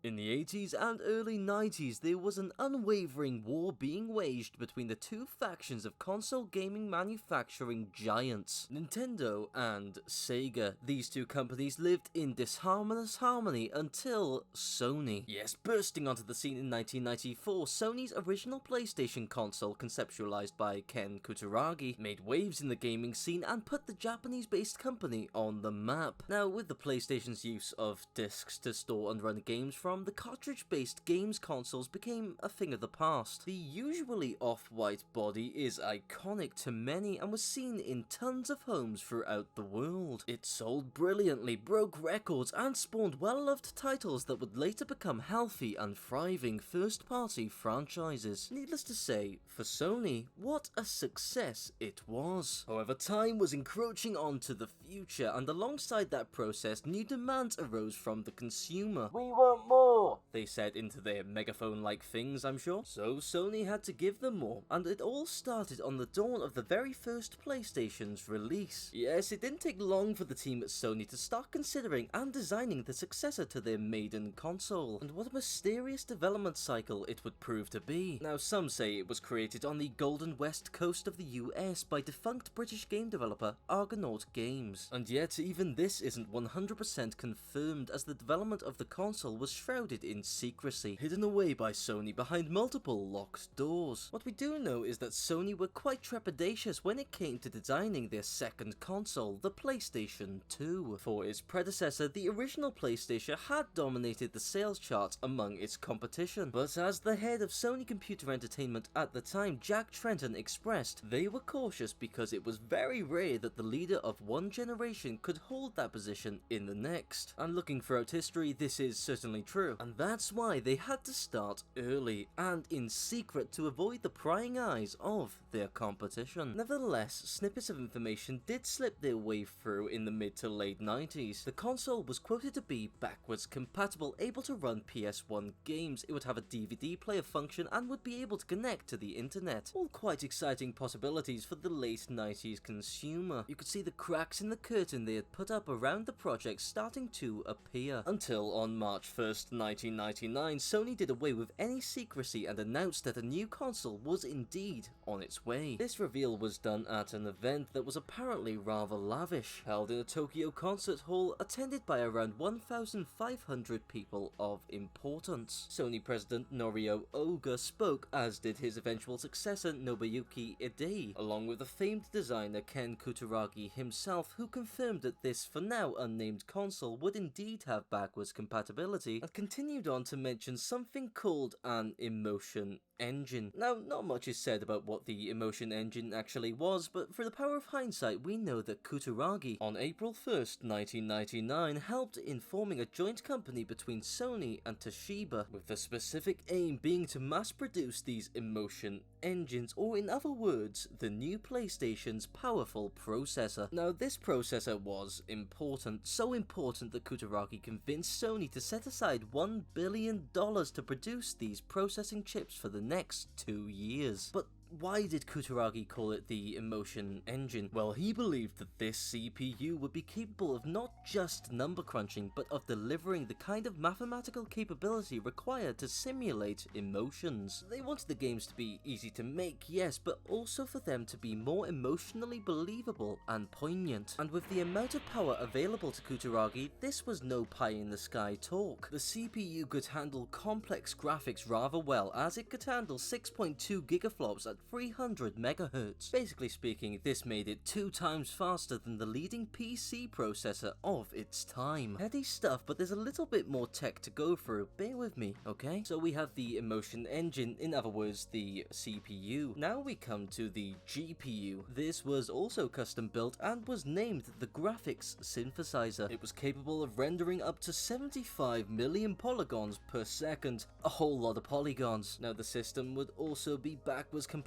In the 80s and early 90s, there was an unwavering war being waged between the two factions of console gaming manufacturing giants, Nintendo and Sega. These two companies lived in disharmonious harmony until Sony. Yes, bursting onto the scene in 1994, Sony's original PlayStation console, conceptualized by Ken Kutaragi, made waves in the gaming scene and put the Japanese-based company on the map. Now, with the PlayStation's use of discs to store and run games from, the cartridge-based games consoles became a thing of the past. The usually off-white body is iconic to many and was seen in tons of homes throughout the world. It sold brilliantly, broke records, and spawned well-loved titles that would later become healthy and thriving first-party franchises. Needless to say, for Sony, what a success it was. However, time was encroaching onto the future, and alongside that process, new demands arose from the consumer. "We want more!" they said into their megaphone-like things, I'm sure. So Sony had to give them more, and it all started on the dawn of the very first PlayStation's release. Yes, it didn't take long for the team at Sony to start considering and designing the successor to their maiden console, and what a mysterious development cycle it would prove to be. Now, some say it was created on the golden west coast of the US by defunct British game developer Argonaut Games, and yet even this isn't 100% confirmed, as the development of the console was shrouded in secrecy, hidden away by Sony behind multiple locked doors. What we do know is that Sony were quite trepidatious when it came to designing their second console, the PlayStation 2. For its predecessor, the original PlayStation had dominated the sales charts among its competition, but as the head of Sony Computer Entertainment at the time, Jack Tretton, expressed, they were cautious because it was very rare that the leader of one generation could hold that position in the next. And looking throughout history, this is certainly true, and that's why they had to start early and in secret to avoid the prying eyes of their competition. Nevertheless, snippets of information did slip their way through in the mid to late 90s. The console was quoted to be backwards compatible, able to run PS1 games, it would have a DVD player function, and would be able to connect to the internet. All quite exciting possibilities for the late 90s consumer. You could see the cracks in the curtain they had put up around the project starting to appear, until on March 1st, 1999, Sony did away with any secrecy and announced that a new console was indeed on its way. This reveal was done at an event that was apparently rather lavish, held in a Tokyo concert hall attended by around 1,500 people of importance. Sony president Norio Oga spoke, as did his eventual successor Nobuyuki Idei, along with the famed designer Ken Kutaragi himself, who confirmed that this for now unnamed console would indeed have backwards compatibility, and continued on to mention something called an emotion engine. Now, not much is said about what the emotion engine actually was, but for the power of hindsight, we know that Kutaragi, on April 1st, 1999, helped in forming a joint company between Sony and Toshiba, with the specific aim being to mass-produce these emotion engines, or in other words, the new PlayStation's powerful processor. Now, this processor was important, so important that Kutaragi convinced Sony to set aside $1 billion to produce these processing chips for the next 2 years. But why did Kutaragi call it the emotion engine? Well, he believed that this CPU would be capable of not just number crunching, but of delivering the kind of mathematical capability required to simulate emotions. They wanted the games to be easy to make, yes, but also for them to be more emotionally believable and poignant. And with the amount of power available to Kutaragi, this was no pie-in-the-sky talk. The CPU could handle complex graphics rather well, as it could handle 6.2 gigaflops at 300 MHz. Basically speaking, this made it 2 times faster than the leading PC processor of its time. Heady stuff, but there's a little bit more tech to go through, bear with me, okay? So we have the emotion engine, in other words, the CPU. Now we come to the GPU. This was also custom built and was named the graphics synthesizer. It was capable of rendering up to 75 million polygons per second, a whole lot of polygons. Now the system would also be backwards compatible,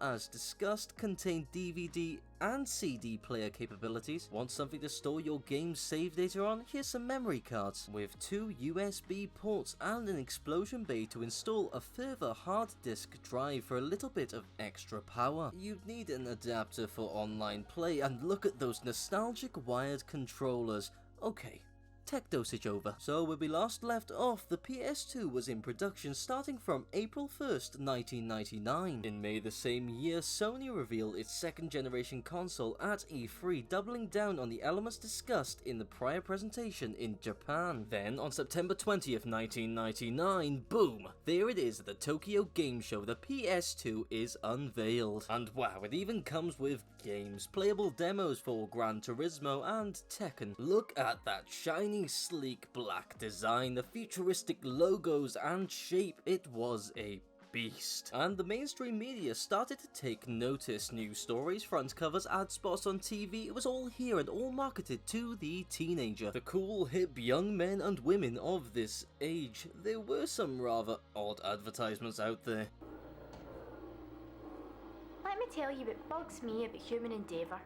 as discussed, contain DVD and CD player capabilities. Want something to store your game's save data on? Here's some memory cards, with 2 USB ports and an explosion bay to install a further hard disk drive for a little bit of extra power. You'd need an adapter for online play, and look at those nostalgic wired controllers. Okay, tech dosage over. So where we last left off, the PS2 was in production starting from April 1st, 1999. In May the same year, Sony revealed its second generation console at E3, doubling down on the elements discussed in the prior presentation in Japan. Then, on September 20th, 1999, boom! There it is at the Tokyo Game Show, the PS2 is unveiled. And wow, it even comes with games, playable demos for Gran Turismo and Tekken. Look at that shiny, sleek black design, the futuristic logos and shape. It was a beast. And the mainstream media started to take notice. News stories, front covers, ad spots on TV, it was all here and all marketed to the teenager. The cool, hip young men and women of this age. There were some rather odd advertisements out there. Let me tell you what bugs me about human endeavour.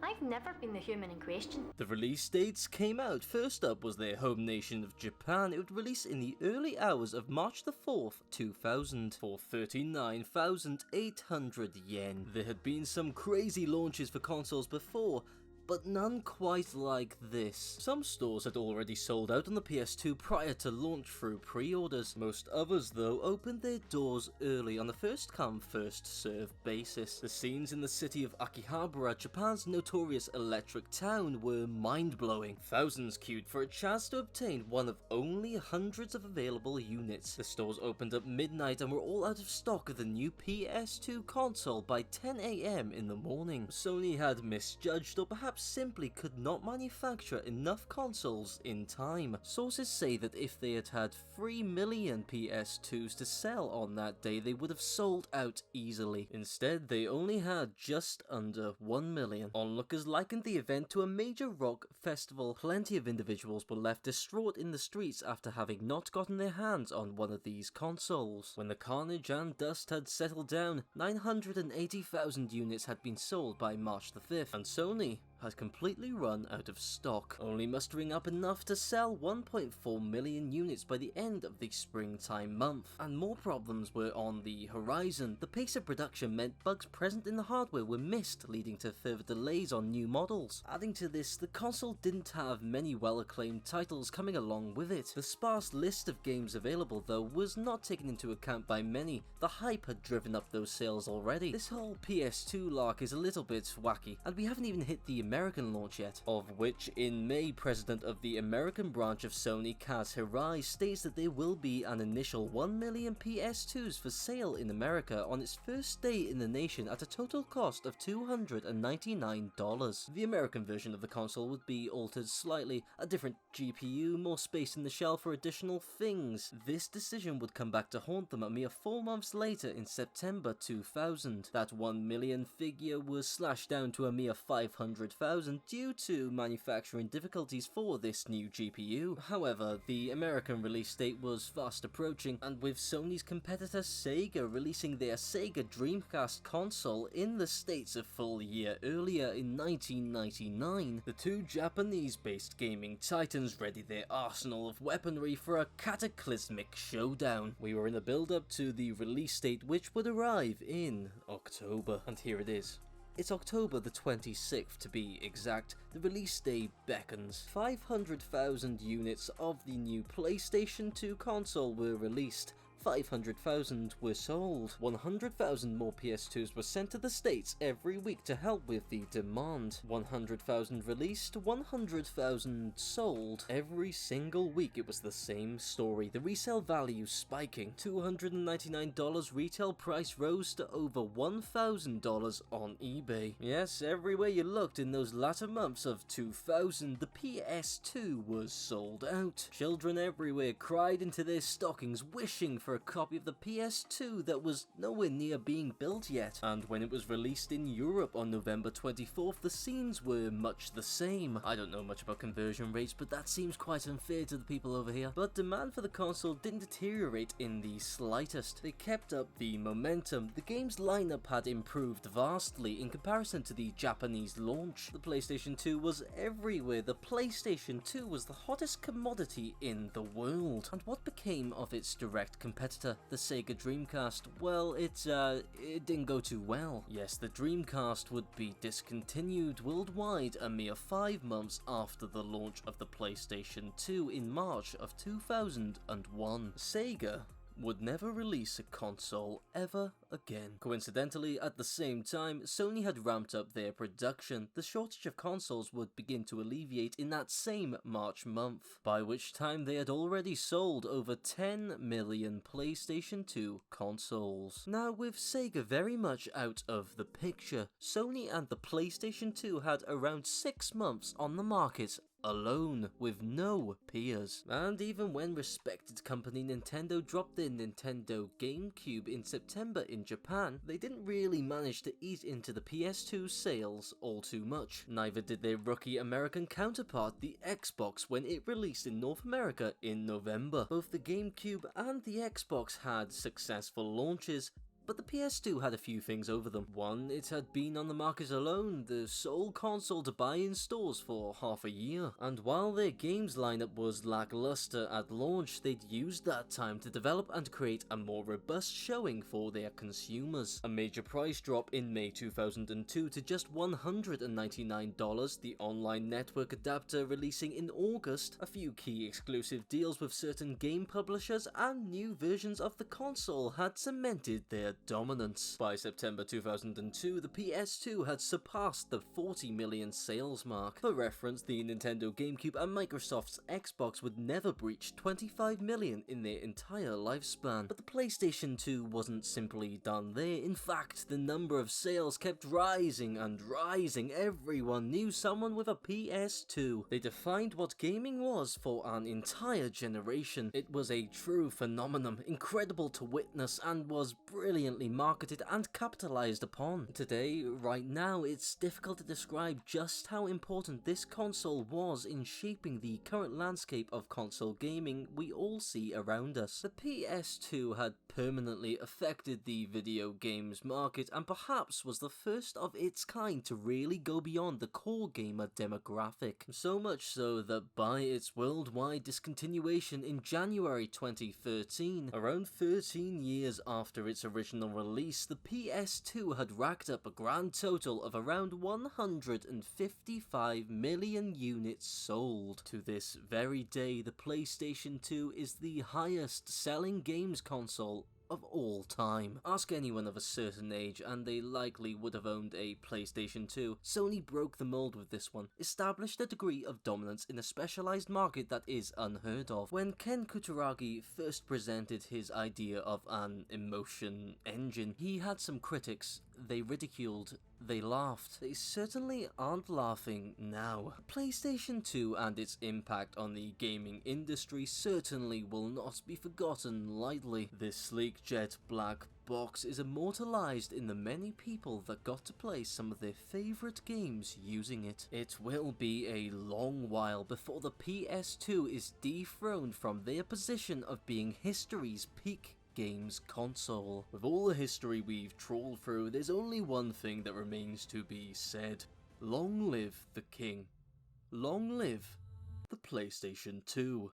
I've never been the human in question. The release dates came out. First up was their home nation of Japan. It would release in the early hours of March the 4th, 2000 for 39,800 yen. There had been some crazy launches for consoles before, but none quite like this. Some stores had already sold out on the PS2 prior to launch through pre-orders. Most others, though, opened their doors early on a first-come, first-served basis. The scenes in the city of Akihabara, Japan's notorious electric town, were mind-blowing. Thousands queued for a chance to obtain one of only hundreds of available units. The stores opened at midnight and were all out of stock of the new PS2 console by 10 AM in the morning. Sony had misjudged, or perhaps simply could not manufacture enough consoles in time. Sources say that if they had had 3 million PS2s to sell on that day, they would have sold out easily. Instead, they only had just under 1 million. Onlookers likened the event to a major rock festival. Plenty of individuals were left distraught in the streets after having not gotten their hands on one of these consoles. When the carnage and dust had settled down, 980,000 units had been sold by March the 5th, and Sony had completely run out of stock, only mustering up enough to sell 1.4 million units by the end of the springtime month. And more problems were on the horizon. The pace of production meant bugs present in the hardware were missed, leading to further delays on new models. Adding to this, the console didn't have many well-acclaimed titles coming along with it. The sparse list of games available, though, was not taken into account by many. The hype had driven up those sales already. This whole PS2 lark is a little bit wacky, and we haven't even hit the American launch yet, of which in May, president of the American branch of Sony, Kaz Hirai, states that there will be an initial 1 million PS2s for sale in America on its first day in the nation at a total cost of $299. The American version of the console would be altered slightly, a different GPU, more space in the shell for additional things. This decision would come back to haunt them a mere 4 months later in September 2000. That 1 million figure was slashed down to a mere 500,000 due to manufacturing difficulties for this new GPU. However, the American release date was fast approaching, and with Sony's competitor Sega releasing their Sega Dreamcast console in the States a full year earlier in 1999, the two Japanese-based gaming titans readied their arsenal of weaponry for a cataclysmic showdown. We were in a build-up to the release date, which would arrive in October, and here it is. It's October the 26th to be exact. The release day beckons. 500,000 units of the new PlayStation 2 console were released. 500,000 were sold. 100,000 more PS2s were sent to the States every week to help with the demand. 100,000 released, 100,000 sold. Every single week it was the same story, the resale value spiking. $299 retail price rose to over $1,000 on eBay. Yes, everywhere you looked in those latter months of 2000, the PS2 was sold out. Children everywhere cried into their stockings wishing for a copy of the PS2 that was nowhere near being built yet. And when it was released in Europe on November 24th, the scenes were much the same. I don't know much about conversion rates, but that seems quite unfair to the people over here. But demand for the console didn't deteriorate in the slightest. They kept up the momentum. The game's lineup had improved vastly in comparison to the Japanese launch. The PlayStation 2 was everywhere. The PlayStation 2 was the hottest commodity in the world. And what became of its direct competitor competitor, the Sega Dreamcast, well, it didn't go too well. Yes, the Dreamcast would be discontinued worldwide a mere 5 months after the launch of the PlayStation 2 in March of 2001. Sega would never release a console ever again. Coincidentally, at the same time, Sony had ramped up their production. The shortage of consoles would begin to alleviate in that same March month, by which time they had already sold over 10 million PlayStation 2 consoles. Now, with Sega very much out of the picture, Sony and the PlayStation 2 had around 6 months on the market alone, with no peers. And even when respected company Nintendo dropped their Nintendo GameCube in September in Japan, they didn't really manage to eat into the PS2 sales all too much. Neither did their rookie American counterpart, the Xbox, when it released in North America in November. Both the GameCube and the Xbox had successful launches, but the PS2 had a few things over them. One, it had been on the market alone, the sole console to buy in stores for half a year. And while their games lineup was lackluster at launch, they'd used that time to develop and create a more robust showing for their consumers. A major price drop in May 2002 to just $199, the online network adapter releasing in August, a few key exclusive deals with certain game publishers, and new versions of the console had cemented their dominance. By September 2002, the PS2 had surpassed the 40 million sales mark. For reference, the Nintendo GameCube and Microsoft's Xbox would never breach 25 million in their entire lifespan. But the PlayStation 2 wasn't simply done there. In fact, the number of sales kept rising and rising. Everyone knew someone with a PS2. They defined what gaming was for an entire generation. It was a true phenomenon, incredible to witness, and was brilliantly marketed and capitalized upon. Today, right now, it's difficult to describe just how important this console was in shaping the current landscape of console gaming we all see around us. The PS2 had permanently affected the video games market and perhaps was the first of its kind to really go beyond the core gamer demographic. So much so that by its worldwide discontinuation in January 2013, around 13 years after its original release, the PS2 had racked up a grand total of around 155 million units sold. To this very day, the PlayStation 2 is the highest selling games console of all time. Ask anyone of a certain age and they likely would have owned a PlayStation 2. Sony broke the mold with this one, established a degree of dominance in a specialized market that is unheard of. When Ken Kutaragi first presented his idea of an emotion engine, he had some critics. They ridiculed, they laughed. They certainly aren't laughing now. PlayStation 2 and its impact on the gaming industry certainly will not be forgotten lightly. This sleek jet black box is immortalized in the many people that got to play some of their favorite games using it. It will be a long while before the PS2 is dethroned from their position of being history's peak games console. With all the history we've trawled through, there's only one thing that remains to be said. Long live the king. Long live the PlayStation 2.